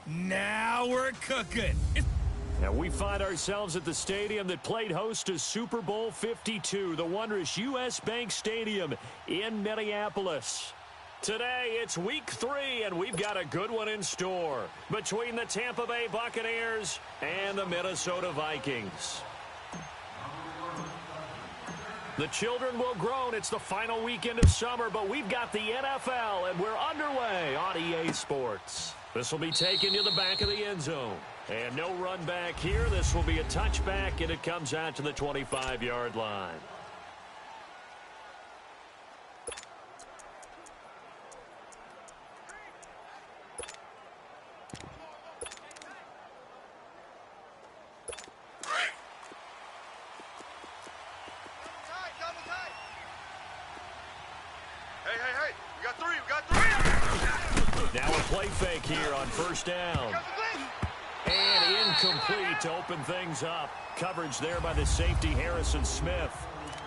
Now we're cooking. And we find ourselves at the stadium that played host to Super Bowl 52, the wondrous U.S. Bank Stadium in Minneapolis. Today, it's week 3, and we've got a good one in store between the Tampa Bay Buccaneers and the Minnesota Vikings. The children will groan. It's the final weekend of summer, but we've got the NFL, and we're underway on EA Sports. This will be taken to the back of the end zone. And no run back here. This will be a touchback, and it comes out to the 25-yard line. Hey, we got three. Now a play fake here on first down. And incomplete to open things up. Coverage there by the safety, Harrison Smith.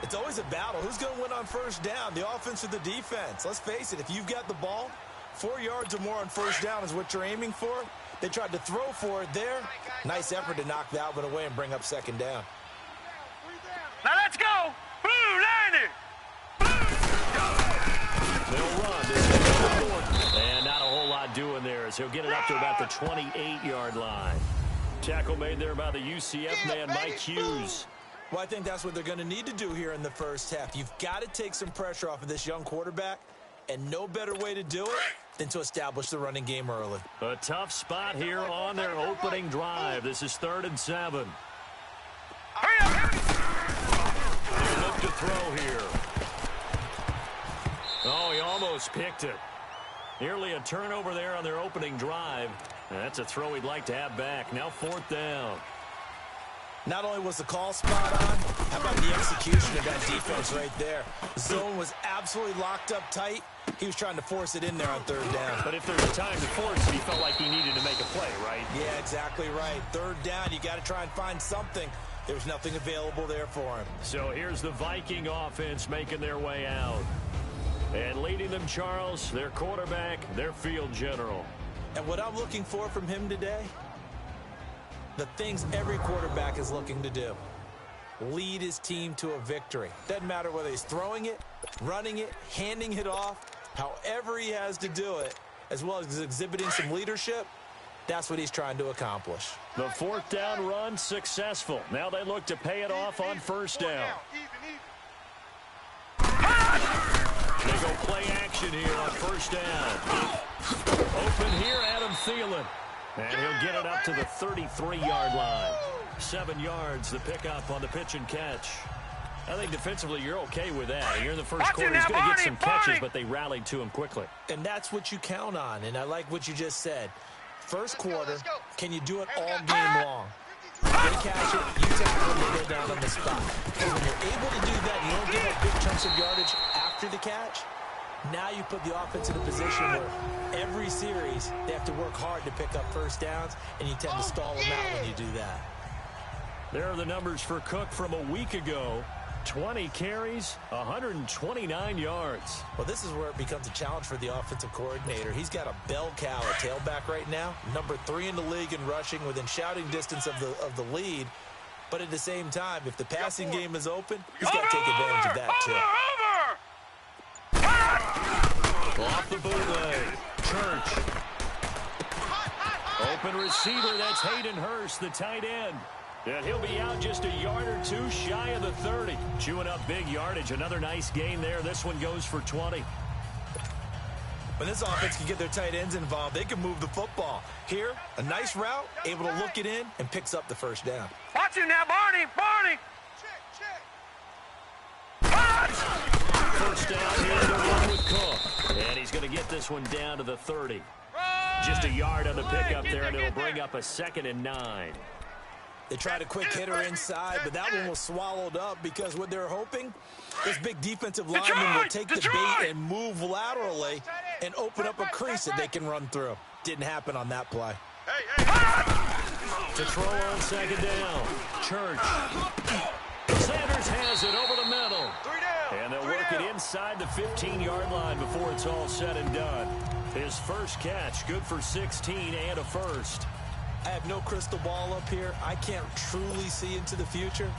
It's always a battle. Who's going to win on first down, the offense or the defense? Let's face it, if you've got the ball, 4 yards or more on first down is what you're aiming for. They tried to throw for it there. Nice effort to knock that one away and bring up second down. Now let's go. Blue Liner. They'll run. This is fourth. And not a whole lot doing there as he'll get it up to about the 28-yard line. Tackle made there by the UCF man, Mike Hughes. Well, I think that's what they're going to need to do here in the first half. You've got to take some pressure off of this young quarterback, and no better way to do it than to establish the running game early. A tough spot here on their opening drive. This is 3rd and 7. They look to throw here. Oh, he almost picked it. Nearly a turnover there on their opening drive. That's a throw he'd like to have back. Now 4th down. Not only was the call spot on, how about the execution of that defense right there? The zone was absolutely locked up tight. He was trying to force it in there on 3rd down. But if there's a time to force it, he felt like he needed to make a play, right? Yeah, exactly right. 3rd down, you got to try and find something. There was nothing available there for him. So here's the Viking offense making their way out. And leading them, Charles, their quarterback, their field general. And what I'm looking for from him today, the things every quarterback is looking to do. Lead his team to a victory. Doesn't matter whether he's throwing it, running it, handing it off, however he has to do it, as well as exhibiting some leadership, that's what he's trying to accomplish. The 4th down run successful. Now they look to pay it off on first down. They go play action here on first down. Open here, Adam Thielen. And he'll get it up to the 33-yard line. 7 yards, the pickup on the pitch and catch. I think defensively you're okay with that. Here in the first quarter, he's going to get some catches, but they rallied to him quickly. And that's what you count on, and I like what you just said. First quarter, can you do it all game long? They catch it, you tackle them, they go down on the spot. And when you're able to do that, you don't give up big chunks of yardage after the catch. Now you put the offense in a position where every series they have to work hard to pick up first downs, and you tend to stall them out when you do that. There are the numbers for Cook from a week ago. 20 carries, 129 yards. Well, this is where it becomes a challenge for the offensive coordinator. He's got a bell cow at tailback right now, number 3 in the league in rushing, within shouting distance of the lead. But at the same time, if the passing game is open, he's got to take advantage of that too. Off the bootleg, Church. Open receiver, that's Hayden Hurst, the tight end. And he'll be out just a yard or two shy of the 30. Chewing up big yardage. Another nice gain there. This one goes for 20. When this offense can get their tight ends involved, they can move the football. Here, a nice route, able to look it in, and picks up the first down. Watch him now, Barney. First down here to run with Cook. And he's going to get this one down to the 30. Just a yard on the pickup there, and it'll bring up a 2nd and 9. They tried a quick hitter inside, but that one was swallowed up because what they're hoping, this big defensive lineman will take the bait and move laterally and open up a crease that they can run through. Didn't happen on that play. To throw on 2nd down, Church. Sanders has it over the middle. And they'll work it inside the 15-yard line before it's all said and done. His first catch, good for 16 and a first. I have no crystal ball up here. I can't truly see into the future.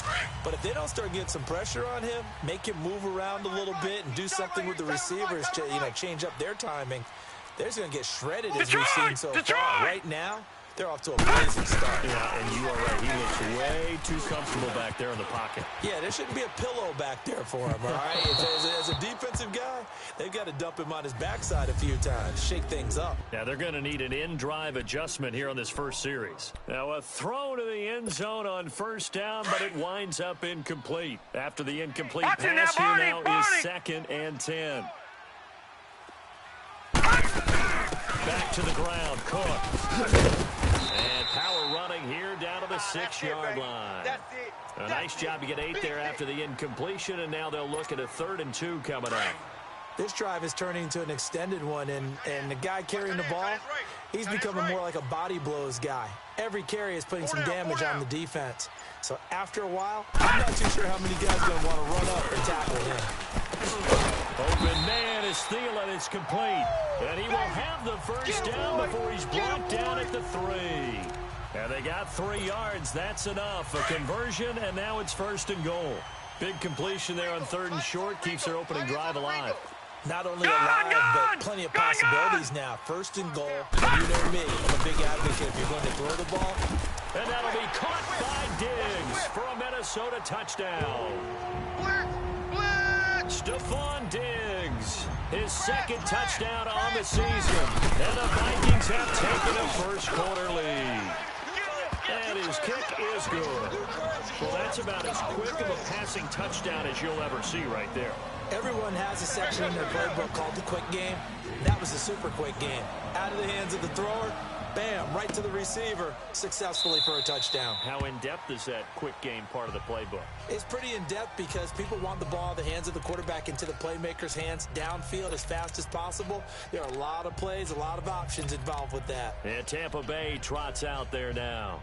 But if they don't start getting some pressure on him, make him move around a little bit and do something with the receivers to, change up their timing, they're just going to get shredded as we've seen so far. Right now, they're off to a blazing start. Yeah, and you are right. He looks way too comfortable back there in the pocket. Yeah, there shouldn't be a pillow back there for him, all right? As a defensive guy, they've got to dump him on his backside a few times, shake things up. Now, they're going to need an in-drive adjustment here on this first series. Now, a throw to the end zone on first down, but it winds up incomplete. After the incomplete pass here now is 2nd and 10. Back to the ground, Cook. And power running here down to the 6-yard line. A nice job to get 8 there after the incompletion, and now they'll look at a 3rd and 2 coming up. This drive is turning into an extended one, and the guy carrying the ball, he's becoming more like a body blows guy. Every carry is putting some damage on the defense. So after a while, I'm not too sure how many guys are going to want to run up and tackle him. Open man is Thielen. It's complete. And he will have the first down before he's brought down at the 3. And they got 3 yards. That's enough. A conversion, and now it's 1st and goal. Big completion there on 3rd and short. Keeps their opening drive alive. Not only alive, but plenty of possibilities now. 1st and goal. You know me. I'm a big advocate if you're going to throw the ball. And that'll be caught by Diggs for a Minnesota touchdown. Stephon Diggs, his 2nd touchdown on the season. And the Vikings have taken a first-quarter lead. And his kick is good. Well, that's about as quick of a passing touchdown as you'll ever see right there. Everyone has a section in their playbook called the quick game. That was the super quick game. Out of the hands of the thrower, bam, right to the receiver, successfully for a touchdown. How in-depth is that quick game part of the playbook? It's pretty in-depth because people want the ball in the hands of the quarterback into the playmaker's hands downfield as fast as possible. There are a lot of plays, a lot of options involved with that. And Tampa Bay trots out there now.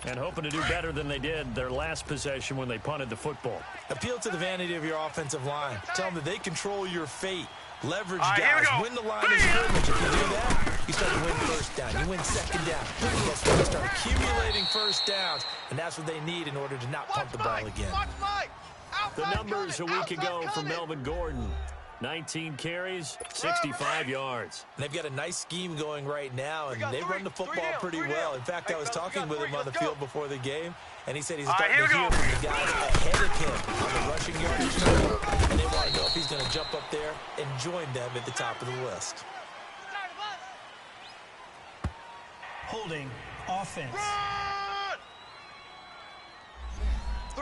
And hoping to do better than they did their last possession when they punted the football. Appeal to the vanity of your offensive line. Tell them that they control your fate. Leverage guys. Win the line of scrimmage. If you do that, you start to win first down. You win 2nd down. Guess what? You start accumulating first downs, and that's what they need in order to not pump the ball again. The numbers a week ago for Melvin Gordon. 19 carries, 65 yards. They've got a nice scheme going right now, and they run the football pretty well. In fact, I was talking with him on the field before the game, and he said he's starting to hear from the guys ahead of him on the rushing yardage total, and they want to know if he's going to jump up there and join them at the top of the list. Holding offense.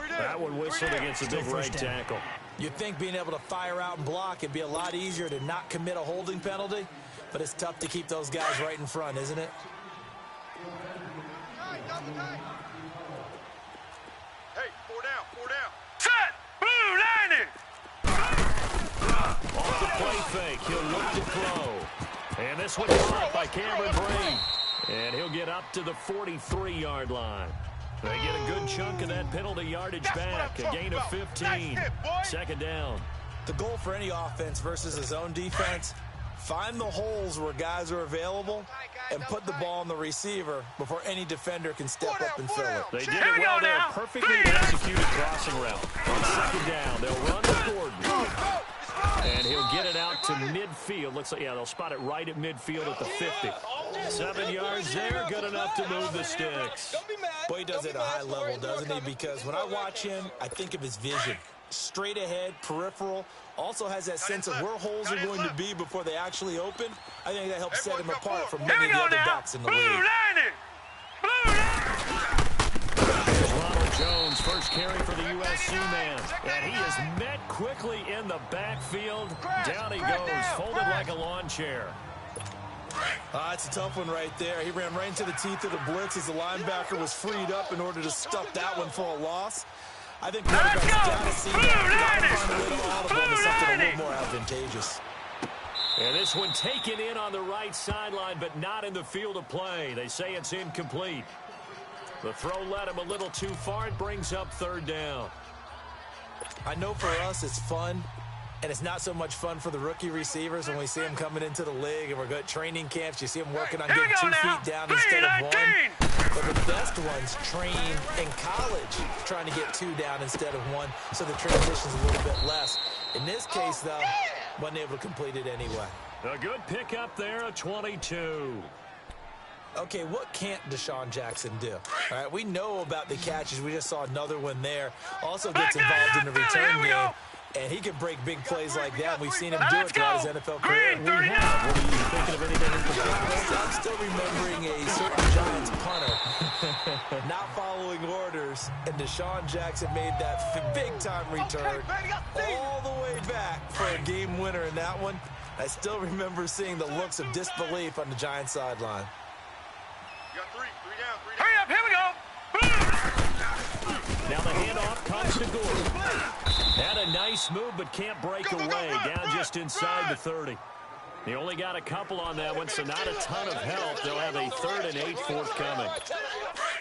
That one whistled against a big right tackle. You'd think being able to fire out and block it'd be a lot easier to not commit a holding penalty, but it's tough to keep those guys right in front, isn't it? Hey, 4 down, 4 down. Set! Blue, 90! Off the play fake, he'll look to throw. And this one's caught by Cameron Brate. And he'll get up to the 43-yard line. They get a good chunk of that penalty yardage back. A gain of 15. 2nd down. The goal for any offense versus his own defense, find the holes where guys are available and put the ball on the receiver before any defender can step up and fill it. They did it well there. Perfectly executed crossing route. On 2nd down, they'll run to Gordon. And he'll get it out to midfield. Looks like, yeah, they'll spot it right at midfield at the 50. 7 yards there, good enough to move the sticks. Boy, he does it at a high level, doesn't he? Because when I watch him, I think of his vision. Straight ahead, peripheral, also has that sense of where holes are going to be before they actually open. I think that helps set him apart from many of the other backs in the league. Ronald Jones, first carry for the USC man. And he is met quickly in the backfield. Down he goes, folded like a lawn chair. It's a tough one right there. He ran right into the teeth of the blitz as the linebacker was freed up in order to stuff that one for a loss. I think quarterbacks got to see that. Got to find a way to audible into something a little more advantageous. And this one taken in on the right sideline, but not in the field of play. They say it's incomplete. The throw led him a little too far. It brings up 3rd down. I know for us it's fun And it's not so much fun for the rookie receivers when we see them coming into the league and we're good at training camps. You see them working on getting 2 feet down instead of 1. But the best ones train in college trying to get 2 down instead of 1, so the transition's a little bit less. In this case, though, wasn't able to complete it anyway. A good pickup there, a 22. Okay, what can't Deshaun Jackson do? All right, we know about the catches. We just saw another one there. Also gets involved in the return game. And he can break big plays like that. We've seen him do it throughout his NFL career. We have. What are you thinking of anything in particular? I'm still remembering a certain Giants punter not following orders, and Deshaun Jackson made that big-time return all the way back for a game winner in that one. I still remember seeing the looks of disbelief on the Giants sideline. You got 3 down. Hurry up, here we go. Now the handoff comes to Gordon. Had a nice move, but can't break away. Down just inside the 30. He only got a couple on that one, so not a ton of help. They'll have a 3rd and 8 forthcoming.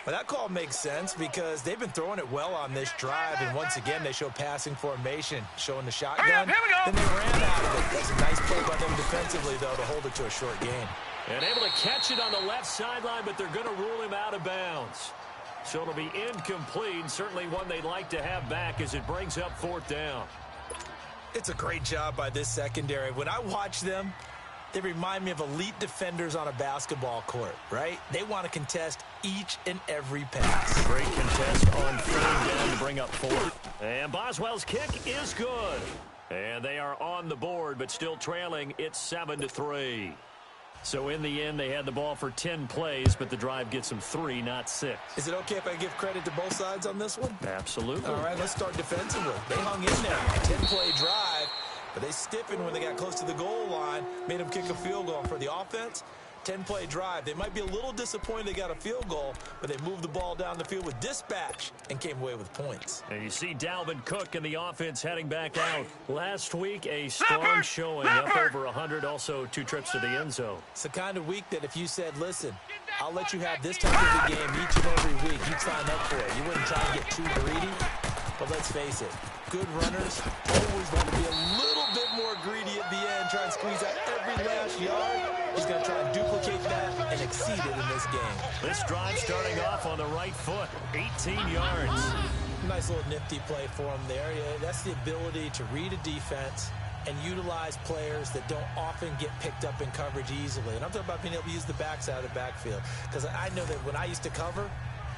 Well, that call makes sense because they've been throwing it well on this drive, and once again, they show passing formation, showing the shotgun. Hurry up, here we go. Then they ran out of it. That's a nice play by them defensively, though, to hold it to a short gain. And able to catch it on the left sideline, but they're going to rule him out of bounds. So it'll be incomplete, certainly one they'd like to have back as it brings up 4th down. It's a great job by this secondary. When I watch them, they remind me of elite defenders on a basketball court, right? They want to contest each and every pass. Great contest on 3rd down to bring up 4th. And Boswell's kick is good. And they are on the board, but still trailing. It's 7-3. So in the end, they had the ball for 10 plays, but the drive gets them 3, not 6. Is it okay if I give credit to both sides on this one? Absolutely. All right, let's start defensively. They hung in there. 10-play drive, but they stiffened when they got close to the goal line, made them kick a field goal. For the offense, 10-play drive. They might be a little disappointed they got a field goal, but they moved the ball down the field with dispatch and came away with points. And you see Dalvin Cook and the offense heading back out. Last week, a strong showing, up over 100, also 2 trips to the end zone. It's the kind of week that if you said, listen, I'll let you have this type of a game each and every week, you'd sign up for it. You wouldn't try to get too greedy, but let's face it, good runners always want to be a little bit more greedy at the end, try and squeeze out every last yard. He's going to try and duplicate that and exceed it in this game. This drive starting off on the right foot, 18 yards. Nice little nifty play for him there. Yeah, that's the ability to read a defense and utilize players that don't often get picked up in coverage easily. And I'm talking about being able to use the backside of the backfield. Because I know that when I used to cover,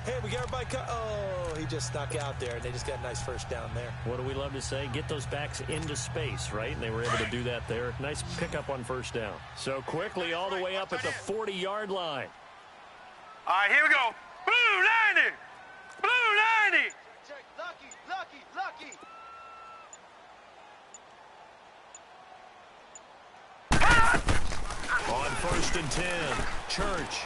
hey, we got everybody oh, he just snuck out there, and they just got a nice 1st down there. What do we love to say? Get those backs into space, right? And they were able to do that there. Nice pickup on 1st down. So quickly all the way up at the 40-yard line. All right, here we go. Blue 90. Blue 90. Lucky. On 1st and 10, Church.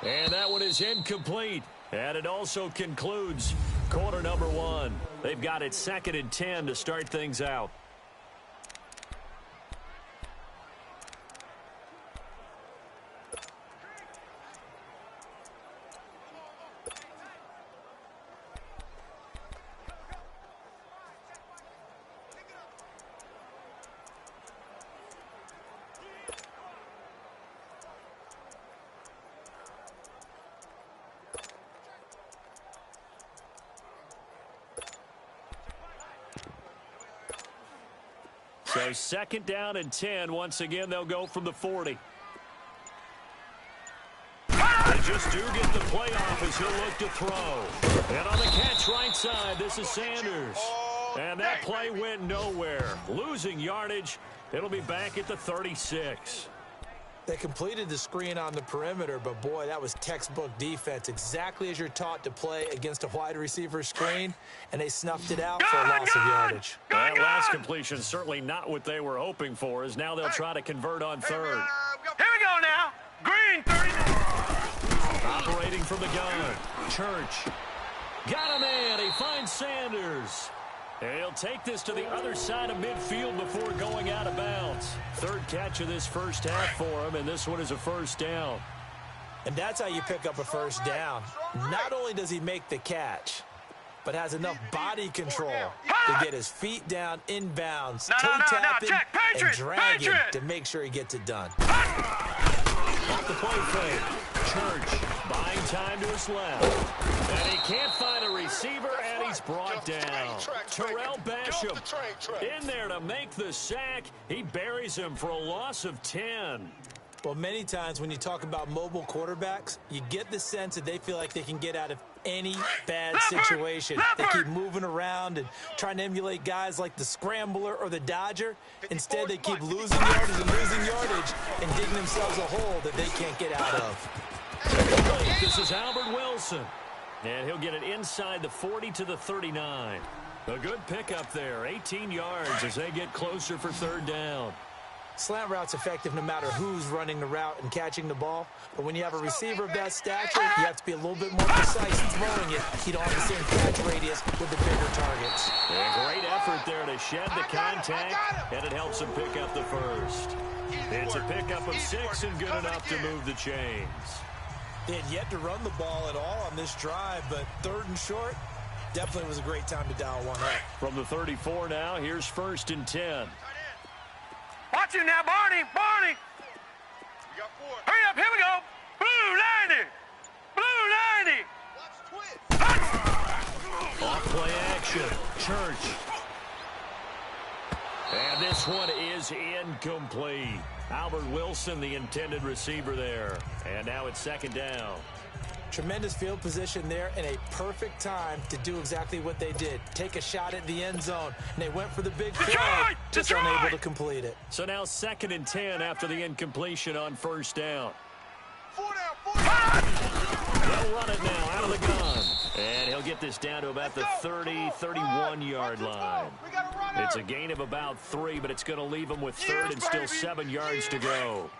And that one is incomplete. And it also concludes quarter number 1. They've got it 2nd and 10 to start things out. So 2nd down and 10. Once again, they'll go from the 40. They just do get the play off as he'll look to throw. And on the catch right side, this is Sanders. And that play went nowhere. Losing yardage. It'll be back at the 36. They completed the screen on the perimeter, but boy, that was textbook defense. Exactly as you're taught to play against a wide receiver screen, and they snuffed it out for a loss of yardage. That last completion certainly not what they were hoping for, as now they'll try to convert on 3rd. Here we go now. Green 30. Operating from the gun. Church. Got a man. He finds Sanders. And he'll take this to the other side of midfield before going out of bounds. 3rd catch of this 1st half for him, and this one is a 1st down. And that's how you pick up a 1st down. Not only does he make the catch, but has enough body control to get his feet down inbounds, No, toe-tapping, check. and Patriot, dragging Patriot. to make sure he gets it done. Off the play fake. Church buying time to his left. And he can't find a receiver, and he's brought down. Terrell Basham in there to make the sack. He buries him for a loss of 10. Well, many times when you talk about mobile quarterbacks, you get the sense that they feel like they can get out of any bad situation. They keep moving around and trying to emulate guys like the Scrambler or the Dodger. Instead, they keep losing yardage and digging themselves a hole that they can't get out of. This is Albert Wilson. And he'll get it inside the 40 to the 39. A good pickup there, 18 yards as they get closer for third down. Slant route's effective no matter who's running the route and catching the ball. But when you have a receiver of that stature, you have to be a little bit more precise in throwing it. You don't have the same catch radius with the bigger targets. A great effort there to shed the contact, and it helps him pick up the first. It's a pickup of 6 and good enough to move the chains. They had yet to run the ball at all on this drive, but third and short, definitely was a great time to dial one up. From the 34 now, here's 1st and 10. Watch him now, Barney. We got 4. Hurry up, here we go. Blue 90. Blue 90. Off play action. Church. And this one is incomplete. Albert Wilson, the intended receiver there. And now it's 2nd down. Tremendous field position there and a perfect time to do exactly what they did. Take a shot at the end zone. And they went for the big play, just unable to complete it. So now 2nd and 10 after the incompletion on 1st down. 4 down. They'll run it now out of the gun. And he'll get this down to about the 30, 31-yard line. It's a gain of about 3, but it's going to leave him with 3rd and still 7 yards to go.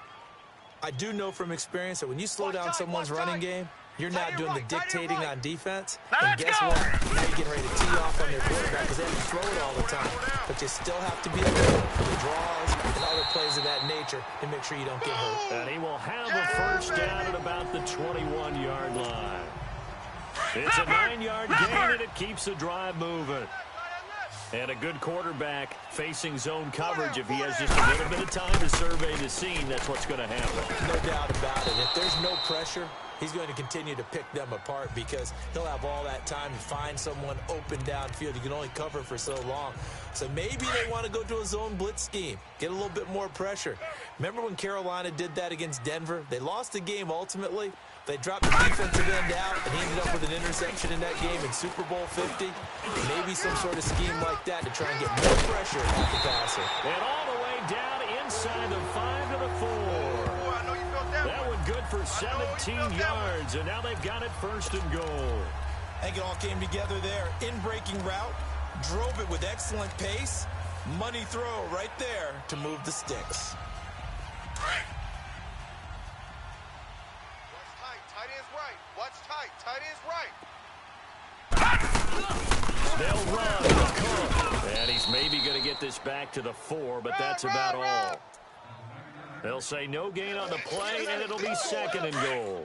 I do know from experience that when you slow down someone's running game, you're not doing the dictating on defense. And guess what? Now you're getting ready to tee off on their quarterback because they have to throw it all the time. But you still have to be alert for draws and other plays of that nature to make sure you don't get hurt. And he will have a 1st down at about the 21-yard line. It's a 9-yard gain, and it keeps the drive moving. And a good quarterback facing zone coverage. If he has just a little bit of time to survey the scene, that's what's going to happen. No doubt about it. If there's no pressure, he's going to continue to pick them apart because he'll have all that time to find someone open downfield. He can only cover for so long. So maybe they want to go to a zone blitz scheme, get a little bit more pressure. Remember when Carolina did that against Denver? They lost the game ultimately. They dropped the defensive end out, and he ended up with an interception in that game in Super Bowl 50. Maybe some sort of scheme like that to try and get more pressure at the passer. And all the way down inside the 5 to the 4. That one good for 17 yards, and now they've got it 1st and goal. I think it all came together there. In-breaking route, drove it with excellent pace. Money throw right there to move the sticks. Tight end's right. They'll run. And he's maybe going to get this back to the 4, but that's about all. They'll say no gain on the play, and it'll be 2nd and goal.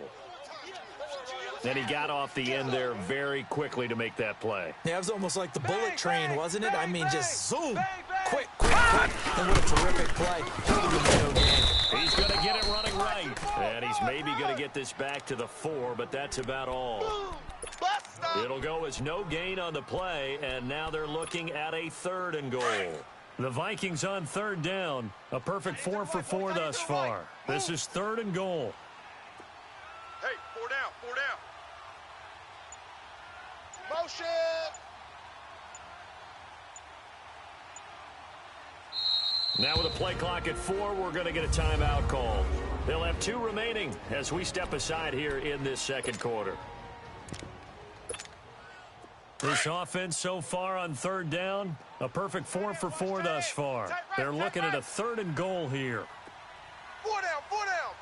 And he got off the end there very quickly to make that play. Yeah, it was almost like the bullet train, wasn't it? I mean, just zoom. Quick. And what a terrific play. No gain. He's going to get it running right. And he's maybe going to get this back to the 4, but that's about all. It'll go as no gain on the play, and now they're looking at a 3rd and goal. The Vikings on 3rd down. A perfect 4 for 4 thus far. This is 3rd and goal. Hey, 4 down. Motion. Now with a play clock at 4, we're going to get a timeout call. They'll have 2 remaining as we step aside here in this 2nd quarter. This offense so far on 3rd down, a perfect 4 for 4 thus far. They're looking at a 3rd and goal here. 4 down,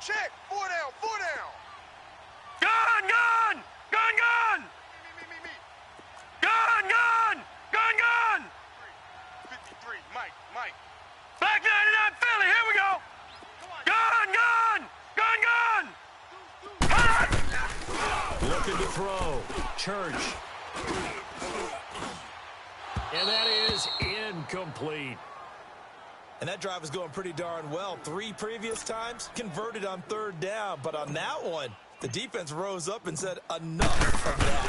check, 4 down. Gun! Me. Gun! 53, Mike. Back 99 Philly, here we go! Gun! Looking to throw. Church. And that is incomplete. And that drive was going pretty darn well. 3 previous times, converted on 3rd down. But on that one, the defense rose up and said, enough of that.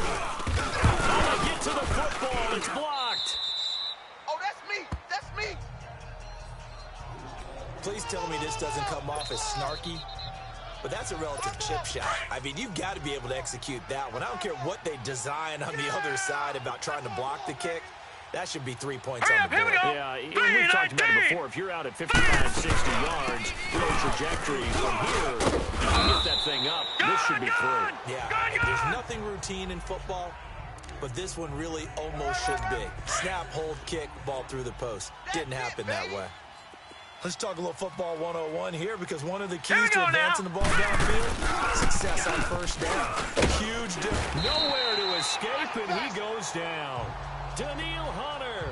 They get to the football. It's blocked. Oh, that's me. That's me. Please tell me this doesn't come off as snarky. But that's a relative chip shot. I mean, you've got to be able to execute that one. I don't care what they design on the other side about trying to block the kick. That should be 3 points on the board. Yeah, and we've talked about it before. If you're out at 55, 60 yards, real trajectory from here, you can get that thing up. This should be 3. Yeah, there's nothing routine in football, but this one really almost should be. Snap, hold, kick, ball through the post. Didn't happen that way. Let's talk a little football 101 here, because one of the keys to advancing the ball downfield, success on 1st down. A huge difference. Nowhere to escape, and he goes down. Daniil Hunter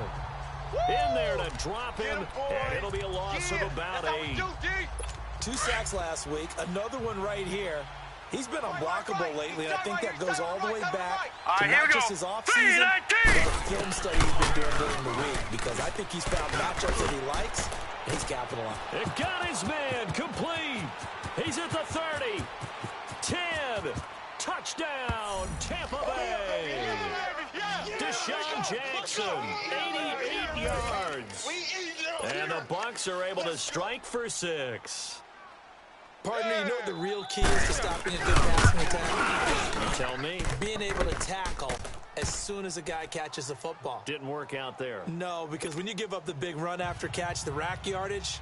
in there to drop him, and it'll be a loss of about 8. 2 sacks last week, another one right here. He's been unblockable lately, and I think that goes all the way back to not just his offseason, but the film study he's been doing during the week, because I think he's found matchups that he likes, and he's capitalized. It got his man complete. He's at the 30. 10. Touchdown, Tampa Bay. Deshaun Jackson, 88 yards. And the Bucs are able to strike for 6. Partner, you know what the real key is to stopping a good passing attack? You tell me. Being able to tackle as soon as a guy catches the football. Didn't work out there. No, because when you give up the big run after catch, the rack yardage,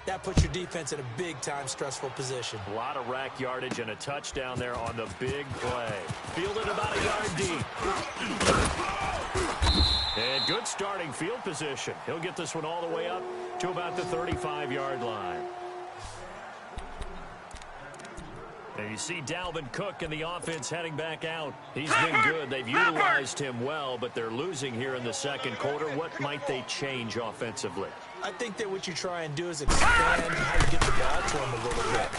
that puts your defense in a big-time stressful position. A lot of rack yardage and a touchdown there on the big play. Fielded about a yard deep. And good starting field position. He'll get this one all the way up to about the 35-yard line. And you see Dalvin Cook and the offense heading back out. He's been good. They've utilized him well, but they're losing here in the 2nd quarter. What might they change offensively? I think that what you try and do is expand how you get the ball to him a little bit.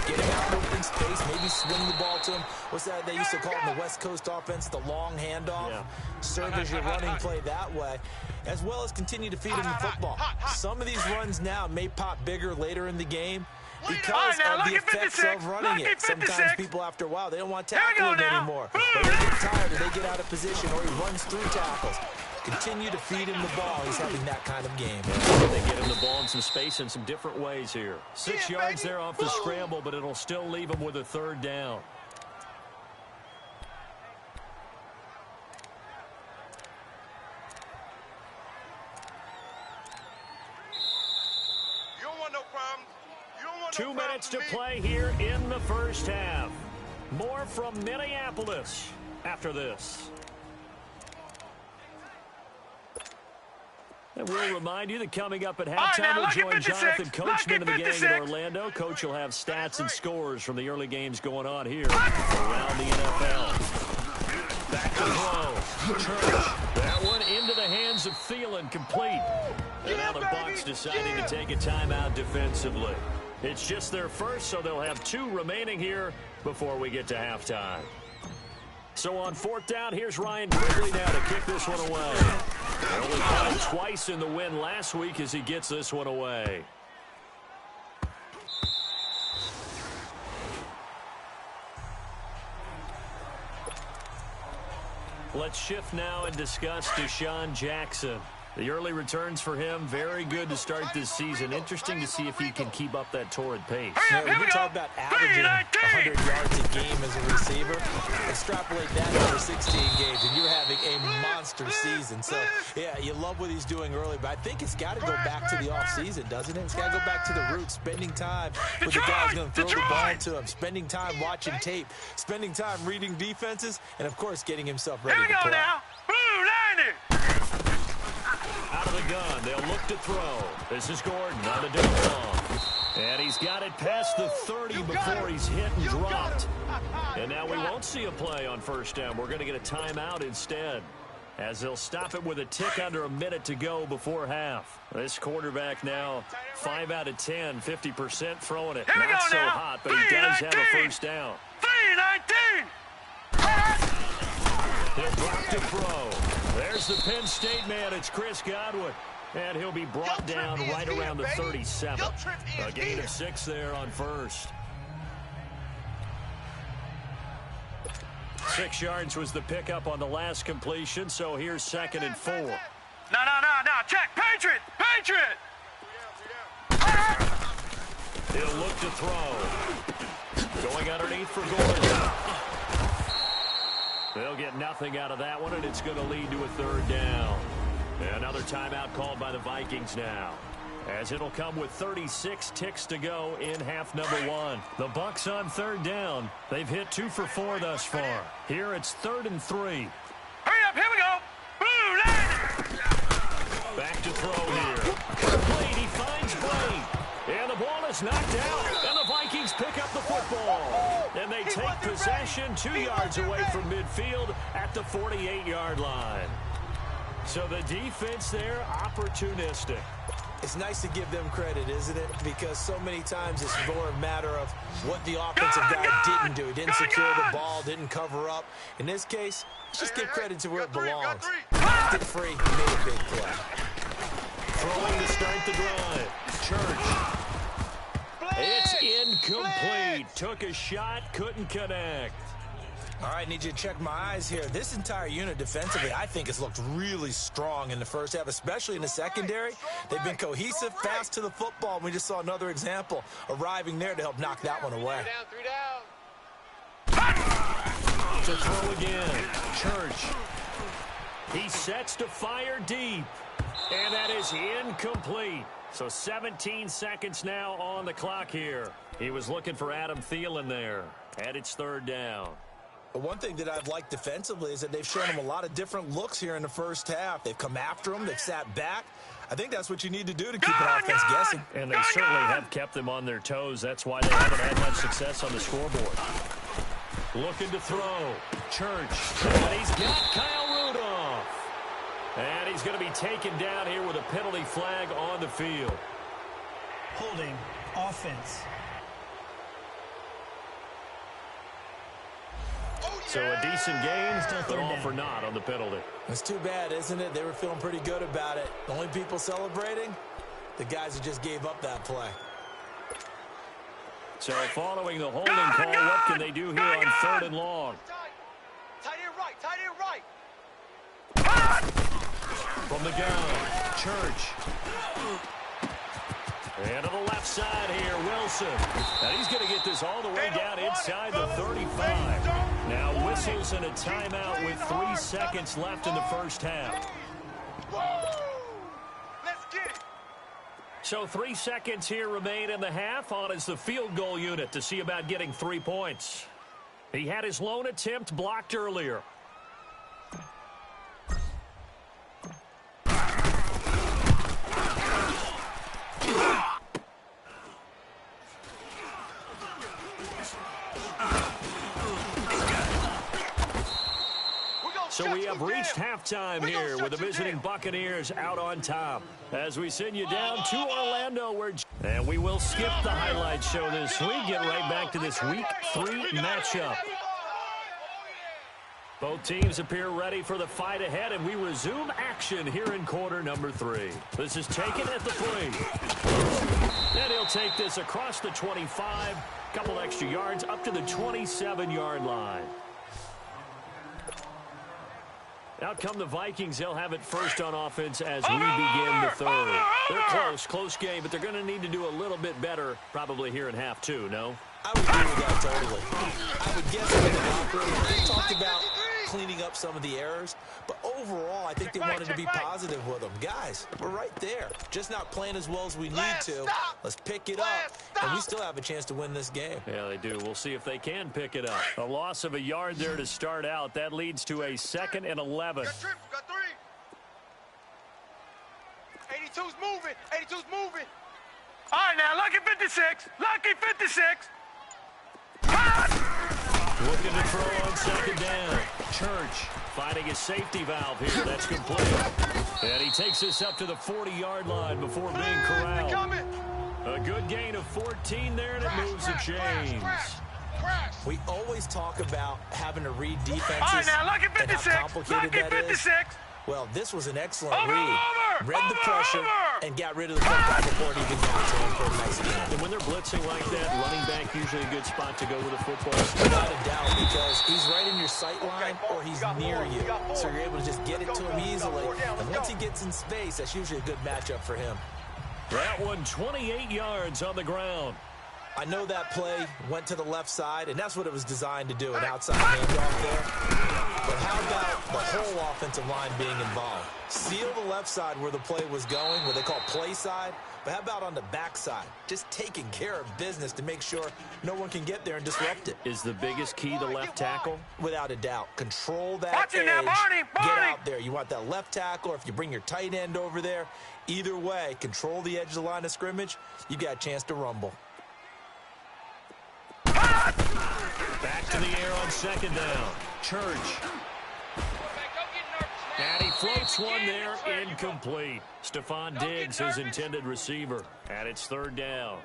Get him out in open space, maybe swing the ball to him. What's that they used to call in the West Coast offense, the long handoff? Yeah. Serve as your running play that way, as well as continue to feed him the football. Some of these runs now may pop bigger later in the game because of the effects of running it. Sometimes people, after a while, they don't want to tackle him anymore. But they get tired or they get out of position or he runs through tackles. Continue to feed him the ball. He's having that kind of game. They get him the ball in some space in some different ways here. 6 yards there off the scramble, but it'll still leave him with a 3rd down. You don't want no problems. You don't want 2 minutes to play here in the 1st half. More from Minneapolis after this. And we'll remind you that coming up at halftime, we'll join Jonathan Coachman of the gang in Orlando. Coach will have stats and scores from the early games going on here around the NFL. Back to throw. Church. That one into the hands of Thielen, complete. And now the Bucs deciding to take a timeout defensively. It's just their first, so they'll have 2 remaining here before we get to halftime. So on 4th down, here's Ryan Quigley now to kick this one away. Only caught it twice in the win last week as he gets this one away. Let's shift now and discuss Deshaun Jackson. The early returns for him, very good to start this season. Interesting to see if he can keep up that torrid pace. Yeah, when you talk about averaging 100 yards a game as a receiver, extrapolate that over 16 games, and you're having a monster season. So, yeah, you love what he's doing early, but I think it's got to go back to the offseason, doesn't it? It's got to go back to the roots, spending time with the guys going to throw the ball to him, spending time watching tape, spending time reading defenses, and, of course, getting himself ready to play. Now. Blue 90. Out of the gun, they'll look to throw. This is Gordon on the deep ball. And he's got it past the 30 before he's hit and dropped. And now we won't see a play on 1st down. We're going to get a timeout instead, as they'll stop it with a tick under a minute to go before half. This quarterback now 5 out of 10, 50% throwing it. Not so hot, but he does have a 1st down. 3-19. He'll drop to throw. There's the Penn State man. It's Chris Godwin. And he'll be brought down right around the 37. A gain of 6 there on first. 6 yards was the pickup on the last completion, so here's 2nd and 4. No. Check. Patriot. He'll look to throw. Going underneath for Gordon. They'll get nothing out of that one, and it's going to lead to a 3rd down. Another timeout called by the Vikings now, as it'll come with 36 ticks to go in half number 1. The Bucs on 3rd down. They've hit 2 for 4 thus far. Here it's 3rd and 3. Hurry up, here we go. Blue line. Back to throw here. Blade, he finds Blade. And the ball is knocked out. And the Vikings pick up the football. And they take possession 2 yards away from midfield at the 48-yard line. So the defense there, opportunistic. It's nice to give them credit, isn't it? Because so many times it's more a matter of what the offensive guy didn't do. He didn't secure the ball, didn't cover up. In this case, let's just give credit to where it belongs. Knocked it free, made a big play. Throwing to start the drive. Church. It's incomplete. Took a shot, couldn't connect. All right, need you to check my eyes here. This entire unit defensively, I think, has looked really strong in the first half, especially in the secondary. They've been cohesive, fast to the football. We just saw another example arriving there to help knock that one away. 3 down. To throw again. Church. He sets to fire deep. And that is incomplete. So 17 seconds now on the clock here. He was looking for Adam Thielen there. And it's 3rd down. But one thing that I've liked defensively is that they've shown him a lot of different looks here in the first half. They've come after him. They've sat back. I think that's what you need to do to keep an offense guessing. And they certainly have kept them on their toes. That's why they haven't had much success on the scoreboard. Looking to throw. Church. And he's got Kyle Rudolph. And he's going to be taken down here with a penalty flag on the field. Holding offense. So a decent game, but all for naught on the penalty. It's too bad, isn't it? They were feeling pretty good about it. The only people celebrating, the guys who just gave up that play. So following the holding call, what can they do here on 3rd and long? Tight end right. From the gun, Church. And to the left side here, Wilson. And he's going to get this all the way down inside the 35. Now whistles and a timeout with 3 seconds left in the first half. Let's get it. So 3 seconds here remain in the half. On is the field goal unit to see about getting 3 points. He had his lone attempt blocked earlier. So we have reached halftime here with the visiting Buccaneers out on top. As we send you down to Orlando, and we will skip the highlight show this week. Get right back to this Week 3 matchup. Both teams appear ready for the fight ahead, and we resume action here in quarter number 3. This is taken at the 3. And he'll take this across the 25, couple extra yards up to the 27-yard line. Out come the Vikings. They'll have it first on offense as we begin the 3rd. They're close game, but they're going to need to do a little bit better probably here in half 2, no? I would agree with that totally. I would guess in the locker room, they talked about cleaning up some of the errors, but overall, I think they wanted to be positive with them. Guys, we're right there. Just not playing as well as we need to. Let's pick it up, and we still have a chance to win this game. Yeah, they do. We'll see if they can pick it up. A loss of a yard there to start out. That leads to a 2nd and 11. Got 3. 82's moving. 82's moving. All right, now, lucky 56. Lucky 56. Looking to throw on 2nd down. Church finding his safety valve here. That's complete. And he takes this up to the 40-yard line before being corralled. A good gain of 14 there, and it moves the chains. We always talk about having to read defenses All right, now, look at and how 56. complicated Look at that is. 56. Well, this was an excellent Over, read. over, Read the over, pressure over. and got rid of the football before it even got to him for a nice game. And when they're blitzing like that, running back usually a good spot to go with a football. Without a doubt, because he's right in your sight line or he's near you. So you're able to just get it to him easily. And once he gets in space, that's usually a good matchup for him. That one 28 yards on the ground. I know that play went to the left side, and that's what it was designed to do, an outside handoff there. But how about the whole offensive line being involved? Seal the left side where the play was going, what they call play side. But how about on the backside? Just taking care of business to make sure no one can get there and disrupt it. Is the biggest key the left tackle? Without a doubt. Control that Watch edge. it now, Barney, Get Barney. out there. You want that left tackle, or if you bring your tight end over there, either way, control the edge of the line of scrimmage, you got a chance to rumble. Back to the air on second down. Church. And he floats one there, incomplete. Stephon Diggs, his intended receiver. And it's third down.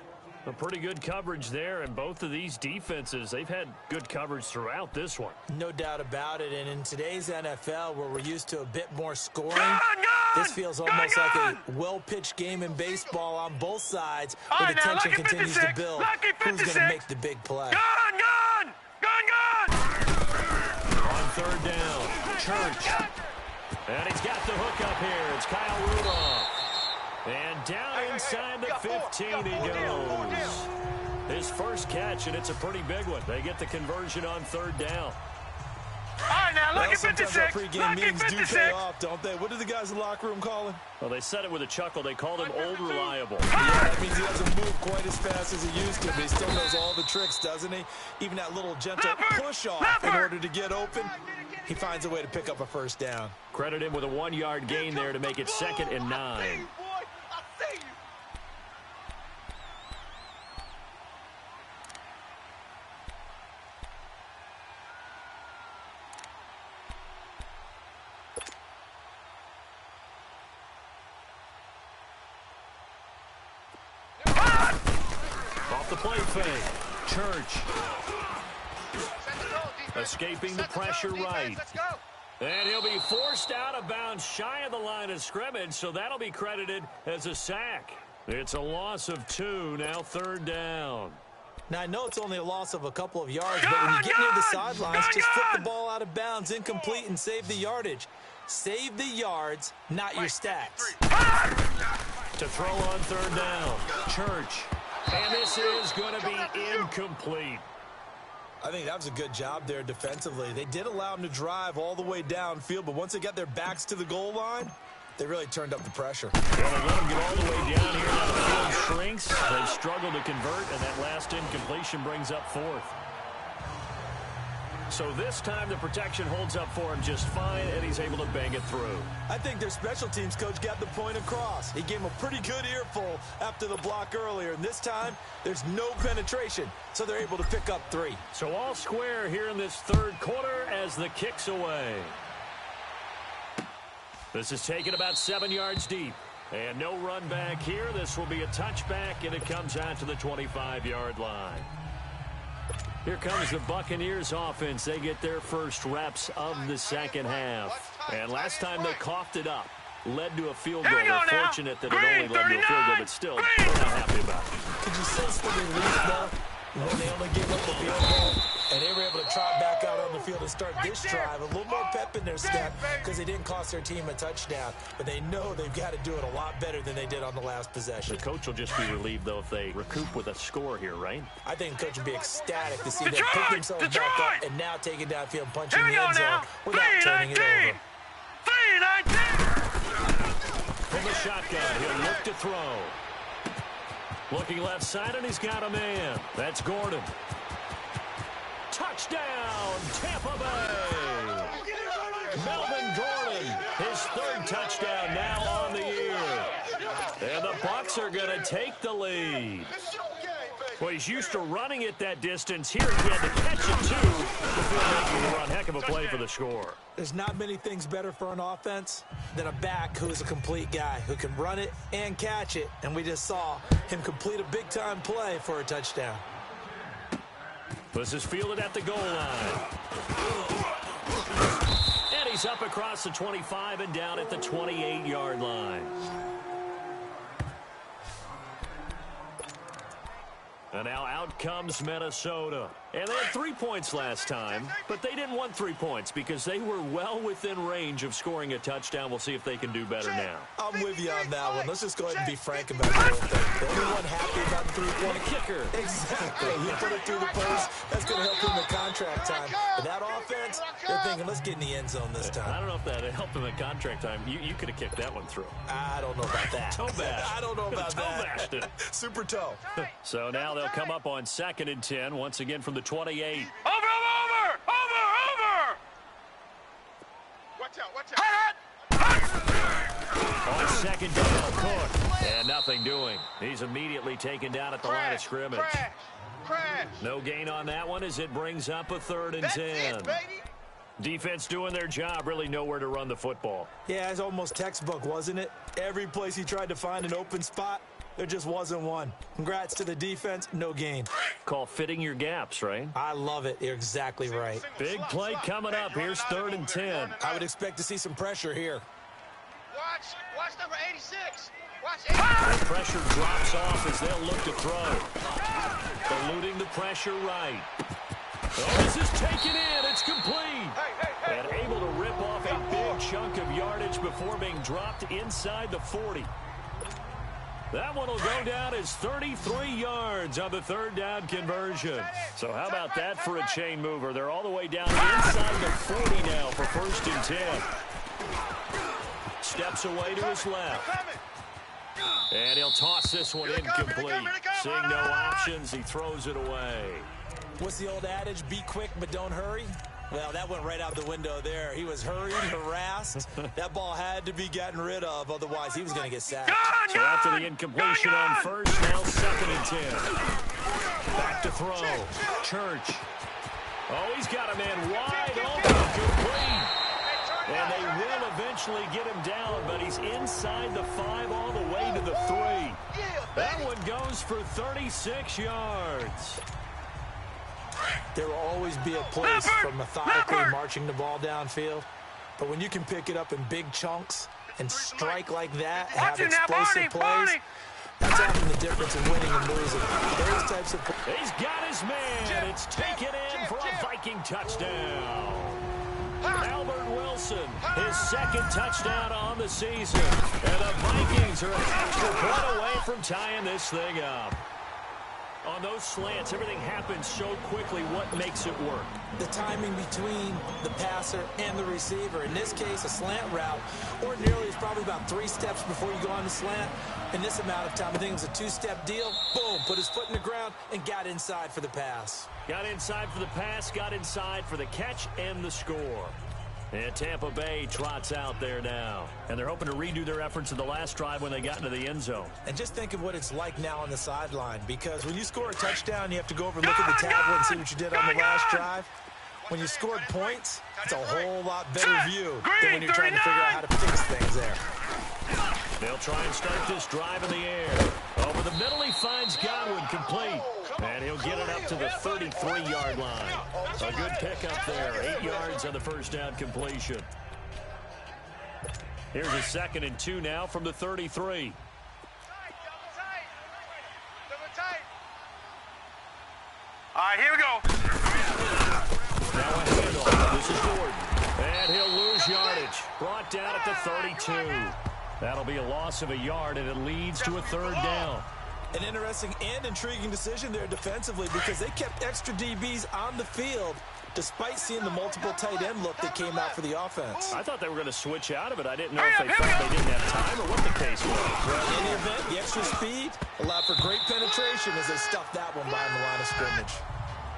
A pretty good coverage there, and both of these defenses, they've had good coverage throughout this one. No doubt about it, and in today's NFL, where we're used to a bit more scoring, Gun! this feels almost like a well-pitched game in baseball on both sides, All where right, the now, tension lucky continues to 56, build. lucky Who's going to 56. make the big play? Gun! On third down, Church. And he's got the hook up here. It's Kyle Rudolph. And down inside the 15 he goes. His first catch, and it's a pretty big one. They get the conversion on third down. All right, now, Well, lucky sometimes our 56. pregame Lucky meetings do 56. pay off, don't they? What do the guys in the locker room call him? Well, they said it with a chuckle. They called him Old Reliable. Yeah, that means he doesn't move quite as fast as he used to, but he still knows all the tricks, doesn't he? Even that little gentle push-off in order to get open, he finds a way to pick up a first down. Credit him with a 1-yard gain there to make it 2nd and 9. Off the play fake. Church. Escaping the pressure right. And he'll be forced out of bounds shy of the line of scrimmage, so that'll be credited as a sack. It's a loss of 2, now third down. Now, I know it's only a loss of a couple of yards, but when you get near the sidelines, just flip the ball out of bounds, incomplete, and save the yardage. Save the yards, not your stats. To throw on third down, Church. And this is going to be incomplete. I think that was a good job there defensively. They did allow him to drive all the way downfield, but once they got their backs to the goal line, they really turned up the pressure. Well, they let him get all the way down here. Now the field shrinks. They struggle to convert, and that last incompletion brings up 4th. So this time the protection holds up for him just fine, and he's able to bang it through. I think their special teams coach got the point across. He gave him a pretty good earful after the block earlier, and this time there's no penetration, so they're able to pick up 3. So all square here in this third quarter as the kick's away. This is taken about 7 yards deep. And no run back here. This will be a touchback, and it comes out to the 25-yard line. Here comes the Buccaneers offense. They get their first reps of the second half. And last time they coughed it up. Led to a field goal. They're fortunate that it only led to a field goal, but still, they're not happy about it. Could you sense the relief, though, when they only gave up the field goal, and they were able to trot back out on the field and start this drive? A little more pep in their step because they didn't cost their team a touchdown, but they know they've got to do it a lot better than they did on the last possession. The coach will just be relieved, though, if they recoup with a score here, right? I think the coach would be ecstatic to see them pick themselves back up and now take it downfield and punch in the end zone without turning it over. 3-19. From the shotgun, he'll look to throw. Looking left side, and he's got a man. That's Gordon. Touchdown, Tampa Bay. Melvin Gordon, his 3rd touchdown now on the year. And the Bucs are going to take the lead. Well, he's used to running it that distance. Here he had to catch it, too, before making the run. Heck of a play for the score. There's not many things better for an offense than a back who's a complete guy, who can run it and catch it. And we just saw him complete a big-time play for a touchdown. This is fielded at the goal line. And he's up across the 25 and down at the 28-yard line. And now out comes Minnesota. And they had 3 points last time, but they didn't want 3 points because they were well within range of scoring a touchdown. We'll see if they can do better now. I'm with you on that one. Let's just go ahead and be frank about the whole thing. The only one happy about the 3-point kicker. Exactly. He put it through the post. That's going to help him in contract time. But that offense, they're thinking, let's get in the end zone this time. I don't know if that helped him in contract time. You could have kicked that one through. I don't know about that. Toe bash. I don't know about toe that. Bashed it. Super toe. So now they'll come up on 2nd and 10, once again from the 28. Over! Watch out. On 2nd down, Cook. And nothing doing. He's immediately taken down at the line of scrimmage. Crash. No gain on that one as it brings up a 3rd and 10. That's it, baby. Defense doing their job, really nowhere to run the football. Yeah, it's almost textbook, wasn't it? Every place he tried to find an open spot, there just wasn't one. Congrats to the defense, no gain. Call fitting your gaps, right? I love it. You're exactly right. Big play coming up. Here's 3rd and 10. I would expect to see some pressure here. Watch number 86. Watch The pressure drops off as they'll look to throw. Eluding the pressure right. Oh, this is taken in. It's complete. And able to rip off a big chunk of yardage before being dropped inside the 40. That one will go down as 33 yards on the 3rd down conversion. So how about that for a chain mover? They're all the way down inside the 40 now for 1st and 10. Steps away to his left. And he'll toss this one incomplete. Seeing no options, he throws it away. What's the old adage? Be quick, but don't hurry. Well, that went right out the window there. He was hurried, harassed. That ball had to be gotten rid of, otherwise he was going to get sacked. So after the incompletion on 1st, now 2nd and 10. Back to throw. Church. Oh, he's got a man wide open, complete. And they will eventually get him down, but he's inside the 5 all the way to the 3. That one goes for 36 yards. There will always be a place for methodically marching the ball downfield. But when you can pick it up in big chunks and strike like that and have explosive plays, that's often the difference in winning and losing. Those types of plays. He's got his man. It's taken in for a Viking touchdown. Albert Wilson, his 2nd touchdown on the season. And the Vikings are an extra point away from tying this thing up. On those slants, everything happens so quickly. What makes it work? The timing between the passer and the receiver. In this case, a slant route ordinarily is probably about 3 steps before you go on the slant. In this amount of time, I think it was a 2-step deal. Boom, put his foot in the ground and got inside for the pass. Got inside for the pass, got inside for the catch and the score. And Tampa Bay trots out there now. And they're hoping to redo their efforts in the last drive when they got into the end zone. And just think of what it's like now on the sideline. Because when you score a touchdown, you have to go over and look at the tablet and see what you did on the last drive. When you scored points, it's a whole lot better view than when you're trying to figure out how to fix things there. They'll try and start this drive in the air. Over the middle, he finds Godwin complete. And he'll get it up to the 33-yard line. A good pickup there. 8 yards on the 1st down completion. Here's a 2nd and 2 now from the 33. All right, here we go. Now a handoff. This is Gordon. And he'll lose yardage. Brought down at the 32. That'll be a loss of a yard, and it leads to a 3rd down. An interesting and intriguing decision there defensively because they kept extra DBs on the field despite seeing the multiple tight end look that came out for the offense. I thought they were going to switch out of it. I didn't know if they thought they didn't have time or what the case was. Well, in any event, the extra speed allowed for great penetration as they stuffed that one behind the line of scrimmage.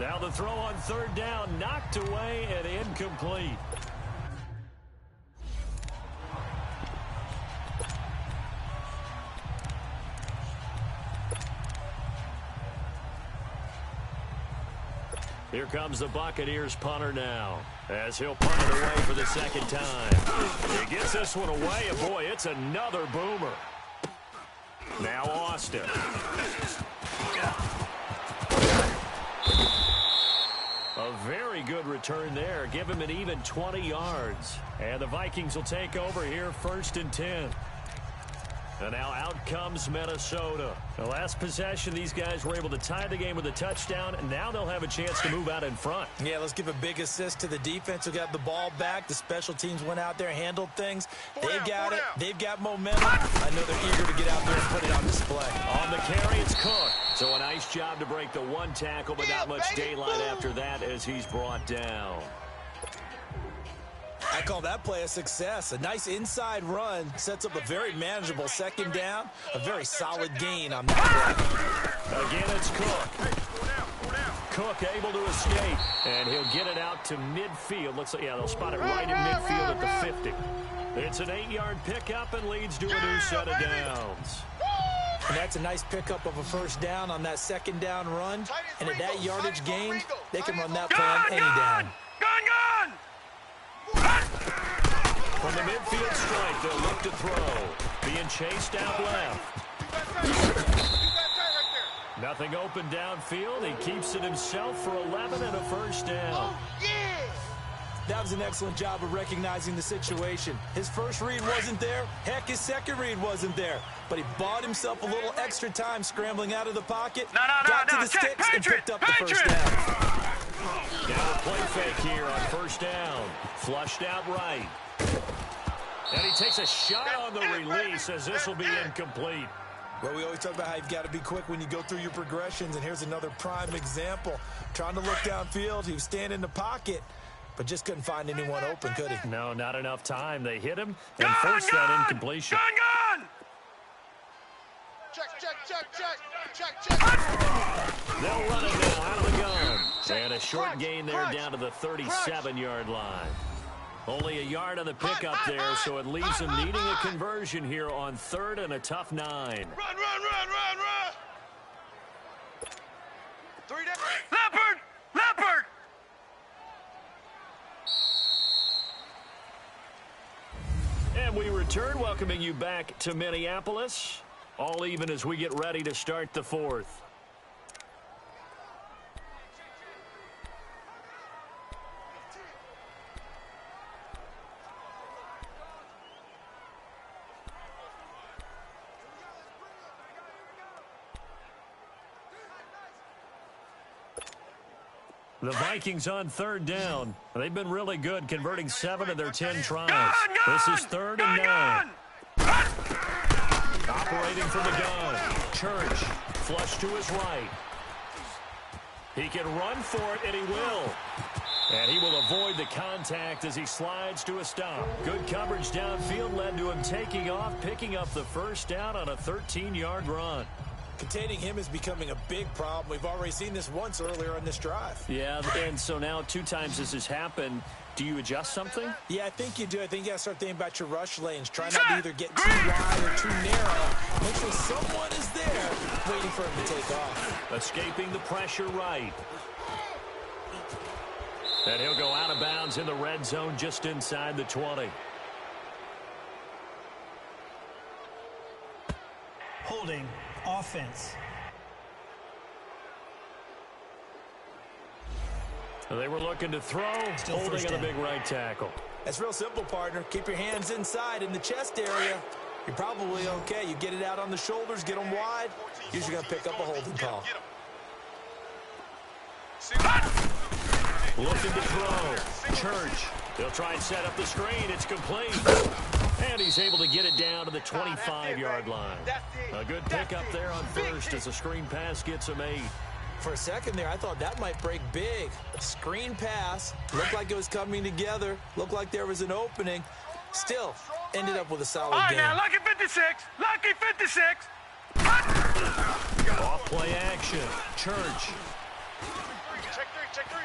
Now the throw on 3rd down, knocked away and incomplete. Here comes the Buccaneers punter now, as he'll punt it away for the 2nd time. He gets this one away, and boy, it's another boomer. Now Austin. return there. Give him an even 20 yards. And the Vikings will take over here 1st and 10. And now out comes Minnesota. The last possession, these guys were able to tie the game with a touchdown, and now they'll have a chance to move out in front. Yeah, let's give a big assist to the defense who got the ball back. The special teams went out there, handled things. They've got it. They've got momentum. I know they're eager to get out there and put it on display. On the carry, it's Cook. So a nice job to break the one tackle, but not much daylight after that as he's brought down. I call that play a success. A nice inside run sets up a very manageable 2nd down. A very solid gain on that play. Again, it's Cook. Cook able to escape, and he'll get it out to midfield. Looks like, yeah, they'll spot it right in midfield at the 50. It's an 8-yard pickup and leads to a new set of downs. And that's a nice pickup of a 1st down on that 2nd down run. And at that yardage gain, they can run that play on any down. Gone! From the midfield strike, they'll look to throw. Being chased out left. Nothing open downfield. He keeps it himself for 11 and a 1st down. That was an excellent job of recognizing the situation. His first read wasn't there. Heck, his second read wasn't there. But he bought himself a little extra time scrambling out of the pocket, got to the sticks, and picked up the 1st down. Now a play fake here on 1st down. Flushed out right. And he takes a shot on the release as this will be incomplete. Well, we always talk about how you've got to be quick when you go through your progressions, and here's another prime example. Trying to look downfield, he was standing in the pocket, but just couldn't find anyone open, could he? No, not enough time. They hit him and forced that incompletion. Gone! Check. They'll run it now out of the gun. And a short gain there down to the 37-yard line. Only a yard on the pickup there, so it leaves them needing a conversion here on 3rd and a tough 9. Run! 3 down. Leopard! And we return, welcoming you back to Minneapolis. All even as we get ready to start the 4th. The Vikings on 3rd down. They've been really good, converting 7 of their 10 tries. This is 3rd and 9. Operating from the gun. Church, flush to his right. He can run for it, and he will. And he will avoid the contact as he slides to a stop. Good coverage downfield led to him taking off, picking up the 1st down on a 13-yard run. Containing him is becoming a big problem. We've already seen this once earlier on this drive. Yeah, and so now 2 times this has happened. Do you adjust something? Yeah, I think you do. I think you got to start thinking about your rush lanes. Try not to either get too wide or too narrow. Make sure someone is there waiting for him to take off. Escaping the pressure right. And he'll go out of bounds in the red zone just inside the 20. Holding offense. They were looking to throw, holding on a big right tackle. That's real simple, partner. Keep your hands inside in the chest area. You're probably okay. You get it out on the shoulders, get them wide. Usually going to pick up a holding call. Looking to throw. Church. They'll try and set up the screen. It's complete. And he's able to get it down to the 25-yard line. A good pickup there on 1st as a screen pass gets him 8. For a second there, I thought that might break big. Screen pass. Looked like it was coming together. Looked like there was an opening. Still, ended up with a solid All right, game. now, lucky 56. Lucky 56. Off play action. Church. Check 3.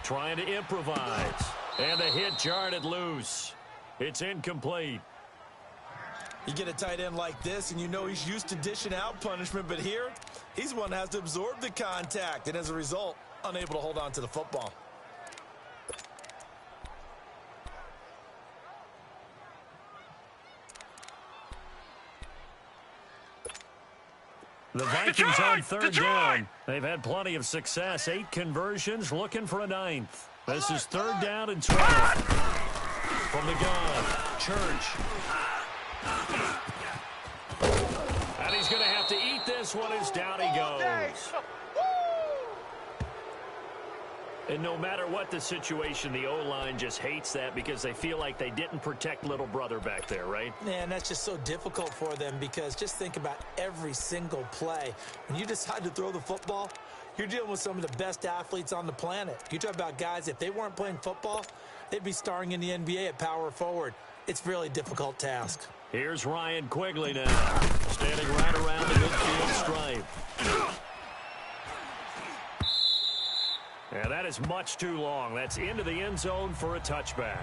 Trying to improvise. And the hit jarred it loose. It's incomplete. You get a tight end like this, and you know he's used to dishing out punishment, but here, he's one that has to absorb the contact, and as a result, unable to hold on to the football. The Vikings on third Detroit! down. They've had plenty of success. 8 conversions, looking for a 9th. This is third down and 12. From the gun, Church. And he's going to have to eat this one as down he goes. And no matter what the situation, the O-line just hates that because they feel like they didn't protect little brother back there, right? Man, that's just so difficult for them because just think about every single play. When you decide to throw the football, you're dealing with some of the best athletes on the planet. You talk about guys, if they weren't playing football, they'd be starring in the NBA at power forward. It's a really difficult task. Here's Ryan Quigley now, standing right around the midfield stripe. And that is much too long. That's into the end zone for a touchback.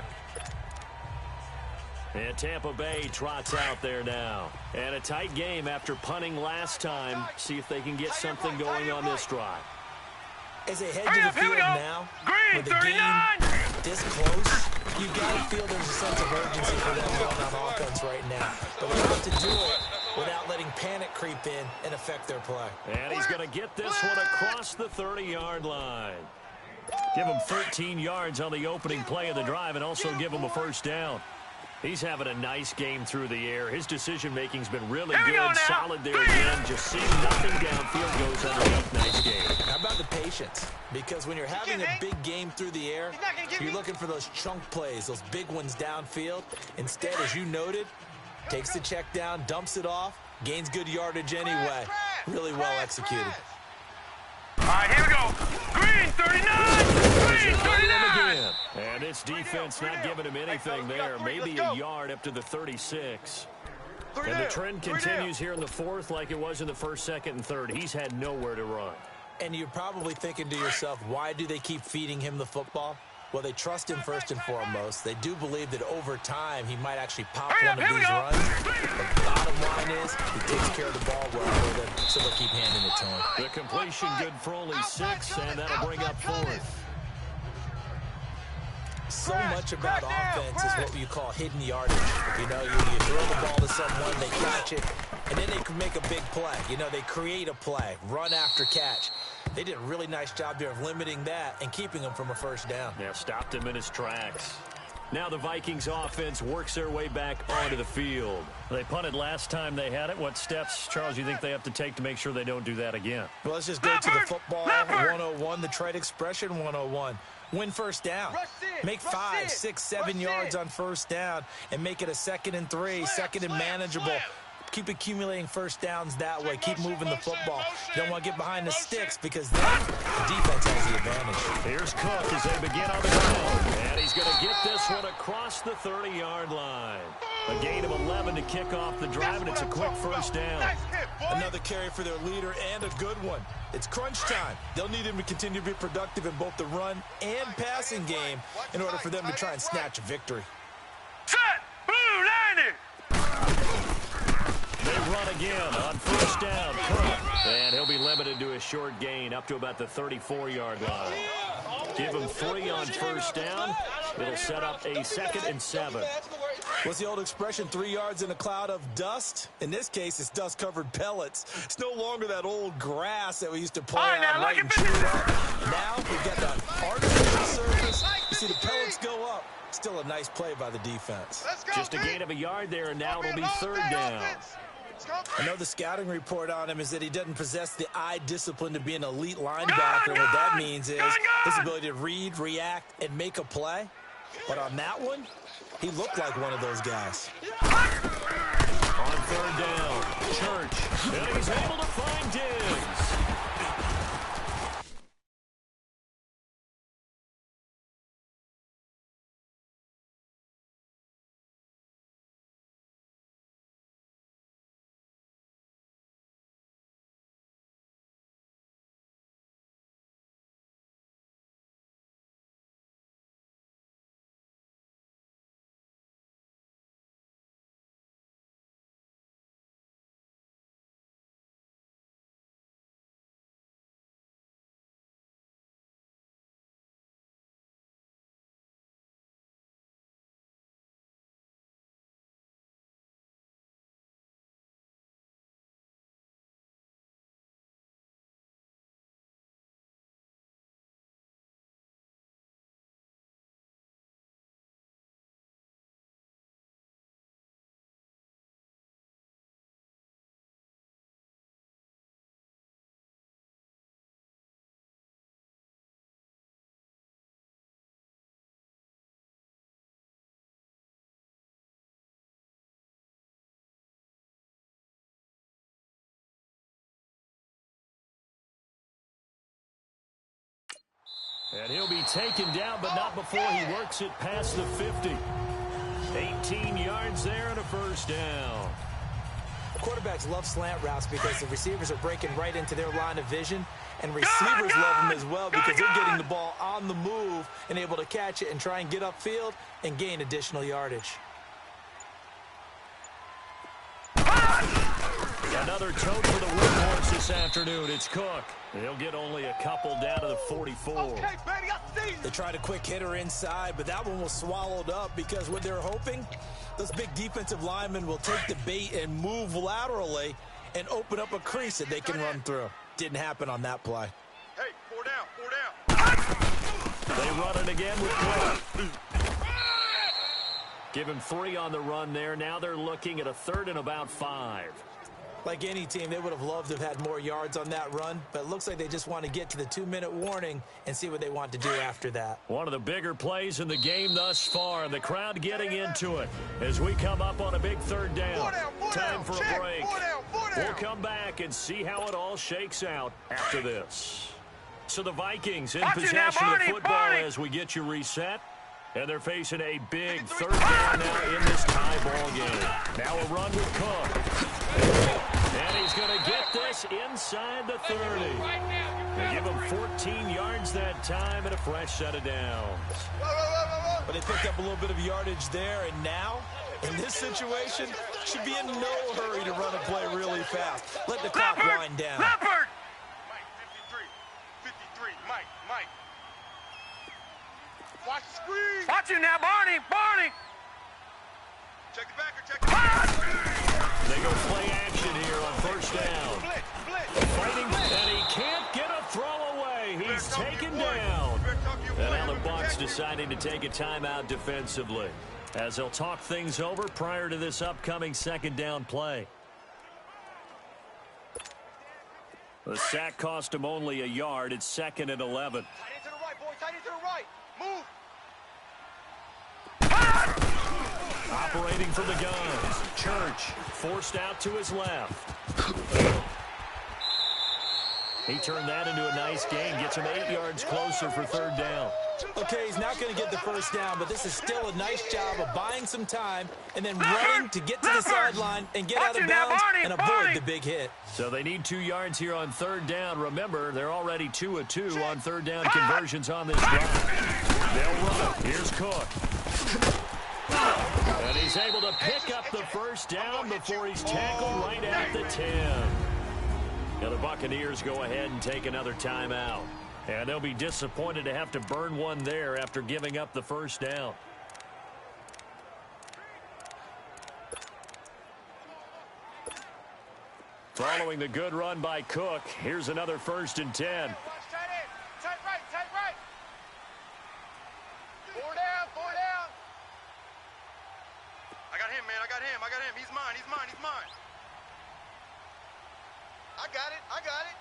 And Tampa Bay trots out there now. And a tight game after punting last time. See if they can get something going on this drive. As they head to the field now, with the game this close, you got to feel there's a sense of urgency for them going on offense right now. But they have to do it without letting panic creep in and affect their play. And he's going to get this one across the 30-yard line. Give him 13 yards on the opening play of the drive and also give him a first down. He's having a nice game through the air. His decision-making's been really good, solid there again. Just seeing nothing downfield goes underneath. Nice game. How about the patience? Because when you're having a big game through the air, you're looking for those chunk plays, those big ones downfield. Instead, as you noted, takes the check down, dumps it off, gains good yardage anyway. Really well executed. All right, here we go. Green 39! Green 39! And its defense not giving him anything there. Maybe a yard up to the 36. And the trend continues here in the fourth like it was in the first, second, and third. He's had nowhere to run. And you're probably thinking to yourself, why do they keep feeding him the football? Well, they trust him first and foremost. They do believe that over time he might actually pop one of these runs. The bottom line is he takes care of the ball well for them, so they'll keep handing it to him. The completion good for only 6, and that'll bring up 4th. So much about offense is what you call hidden yardage. You know, you throw the ball to someone, they catch it, and then they can make a big play. You know, they create a play, run after catch. They did a really nice job there of limiting that and keeping him from a first down. Yeah, stopped him in his tracks. Now the Vikings offense works their way back onto the field. They punted last time they had it. What steps, Charles, you think they have to take to make sure they don't do that again? Well, let's just go to the football 101, the trade expression 101. Win first down. Make 5, 6, 7 yards on first down and make it a 2nd and 3, 2nd and manageable. Keep accumulating first downs that way. Keep moving the football. You don't want to get behind the sticks because then the defense has the advantage. Here's Cook as they begin on the ground. And he's going to get this one across the 30-yard line. A gain of 11 to kick off the drive, and it's a quick first down. Another carry for their leader and a good one. It's crunch time. They'll need him to continue to be productive in both the run and passing game in order for them to try and snatch a victory. Set! Blue 90! They run again on first down. Cook. And he'll be limited to a short gain up to about the 34-yard line. Give him 3 on first down. It'll set up a 2nd and 7. What's the old expression, 3 yards in a cloud of dust? In this case, it's dust-covered pellets. It's no longer that old grass that we used to play on right and chew up. Now we've got the artificial surface. You see the pellets go up. Still a nice play by the defense. Just a gain of a yard there, and now it'll be third down. I know the scouting report on him is that he doesn't possess the eye discipline to be an elite linebacker. What that means is his ability to read, react, and make a play. But on that one, he looked like one of those guys. On third down, Church. And he's able to find Diggs. And he'll be taken down, but not before he works it past the 50. 18 yards there and a first down. Quarterbacks love slant routes because the receivers are breaking right into their line of vision, and receivers love them as well because they're getting the ball on the move and able to catch it and try and get upfield and gain additional yardage. Another tote for the workhorse this afternoon. It's Cook. He'll get only a couple down to the 44. Okay, baby, I see you. They tried a quick hitter inside, but that one was swallowed up because what they're hoping, those big defensive linemen will take the bait and move laterally and open up a crease that they can run through. Didn't happen on that play. Hey, 4 down, 4 down. They run it again with Cook. Give him 3 on the run there. Now they're looking at a 3rd and about 5. Like any team, they would have loved to have had more yards on that run, but it looks like they just want to get to the 2-minute warning and see what they want to do after that. One of the bigger plays in the game thus far, and the crowd getting into it as we come up on a big 3rd down. Time for a break. We'll come back and see how it all shakes out after this. So the Vikings in possession of football as we get you reset. And they're facing a big 3rd down now in this tie ball game. Now a run with Cook. And he's going to get this inside the 30. They give him 14 yards that time and a fresh set of downs. But they picked up a little bit of yardage there, and now, in this situation, should be in no hurry to run a play really fast. Let the clock wind down. Leopard! Mike, 53, Mike. Watch the screen. Watch you now, Barney! Check the backer, check the backer. They go play action here on 1st down. Blitz. Fighting, and he can't get a throw away. He's taken down. And now the Bucs deciding to take a timeout defensively as they'll talk things over prior to this upcoming 2nd down play. The sack cost him only a yard. It's 2nd and 11. Tight into the right, boy. Tight into the right. Move. Operating from the guns. Church forced out to his left. He turned that into a nice gain. Gets him 8 yards closer for 3rd down. Okay, he's not going to get the 1st down, but this is still a nice job of buying some time and then running to get to the sideline and get out of bounds and avoid the big hit. So they need 2 yards here on 3rd down. Remember, they're already 2 of 2 on 3rd down conversions on this drive. They'll run it. Here's Cook. And he's able to pick up the 1st down before he's tackled right at the 10. Now the Buccaneers go ahead and take another timeout. And they'll be disappointed to have to burn one there after giving up the 1st down. Following the good run by Cook, here's another 1st and 10. Tight right. 4 down. I got him, man. I got him. He's mine. I got it.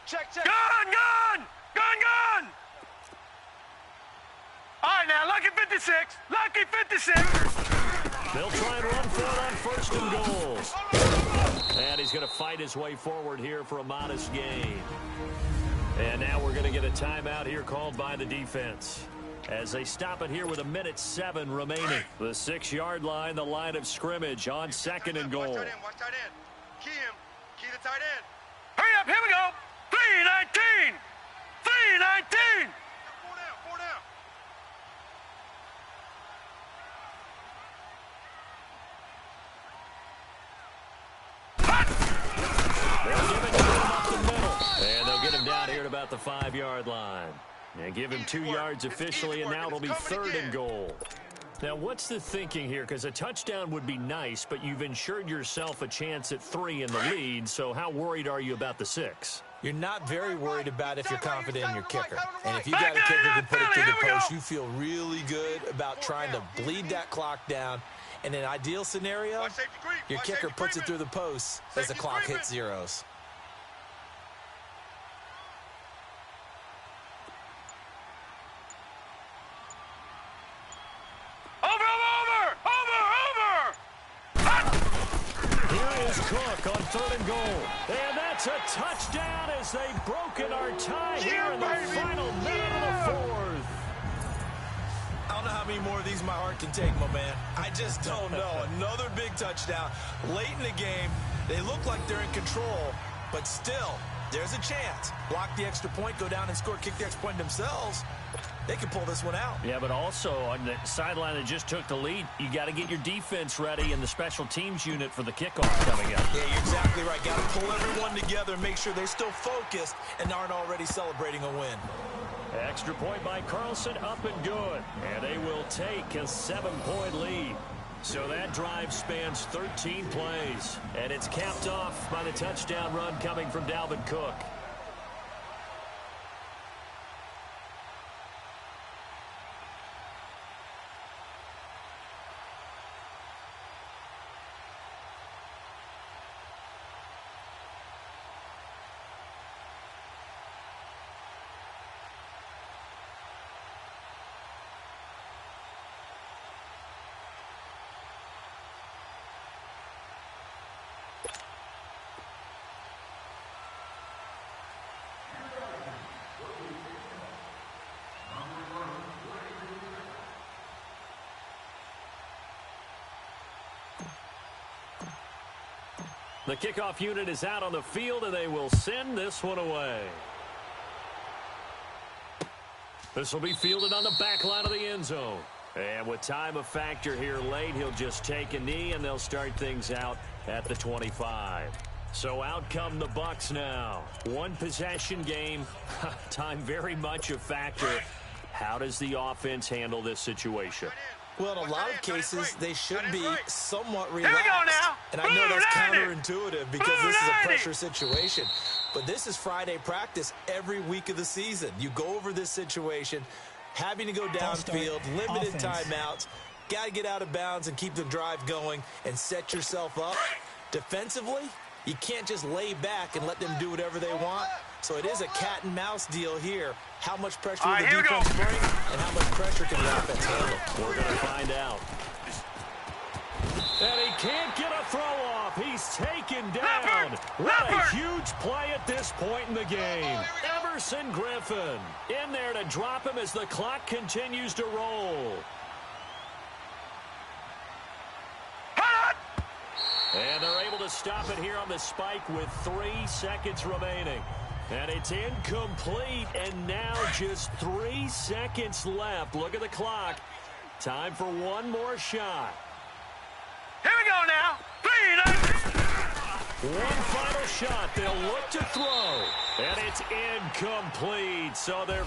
Check. Gun! All right, now, lucky 56. They'll try and run for it on 1st and goal. And he's going to fight his way forward here for a modest gain. And now we're going to get a timeout here called by the defense as they stop it here with 1:07 remaining. The 6-yard line, the line of scrimmage on 2nd and goal. Watch tight end. Key him. Key the tight end. Hurry up, here we go. 3:19. 3:19. 4 down. They'll give it to him up the middle. And they'll get him down here at about the 5-yard line. And give him 2 yards officially, and now it'll be 3rd and goal. Now, what's the thinking here? Because a touchdown would be nice, but you've ensured yourself a chance at 3 in the lead, so how worried are you about the 6? You're not very worried about if you're confident in your kicker. And if you got a kicker who can put it through the post, you feel really good about trying to bleed that clock down. In an ideal scenario, your kicker puts it through the post as the clock hits zeros. Here is Cook on 3rd and goal. And that That's a touchdown as they've broken our tie here in the final minute of the fourth. I don't know how many more of these my heart can take, my man. I just don't know. Another big touchdown late in the game. They look like they're in control, but still, there's a chance. Block the extra point, go down and score, kick the extra point themselves. They can pull this one out. Yeah, but also on the sideline that just took the lead, you got to get your defense ready and the special teams unit for the kickoff coming up. Yeah, you're exactly right. Got to pull everyone together and make sure they're still focused and aren't already celebrating a win. Extra point by Carlson, up and good. And they will take a 7-point lead. So that drive spans 13 plays. And it's capped off by the touchdown run coming from Dalvin Cook. The kickoff unit is out on the field, and they will send this one away. This will be fielded on the back line of the end zone. And with time a factor here late, he'll just take a knee, and they'll start things out at the 25. So out come the Bucs now. One possession game. Time very much a factor. How does the offense handle this situation? Well, in a lot of cases, they should be somewhat relaxed. Here we go now. And I know that's counterintuitive because this is a pressure situation. But this is Friday practice every week of the season. You go over this situation, having to go downfield, limited timeouts, got to get out of bounds and keep the drive going and set yourself up. Defensively, you can't just lay back and let them do whatever they want. So it is a cat and mouse deal here. How much pressure will the defense bring and how much pressure can the offense handle? We're going to find out. And he can't get a throw off. He's taken down. What a huge play at this point in the game. Everson Griffin in there to drop him as the clock continues to roll. And they're able to stop it here on the spike with 3 seconds remaining. And it's incomplete, and now just 3 seconds left. Look at the clock. Time for one more shot. Here we go now. 3, one final shot. They'll look to throw, and it's incomplete. So they're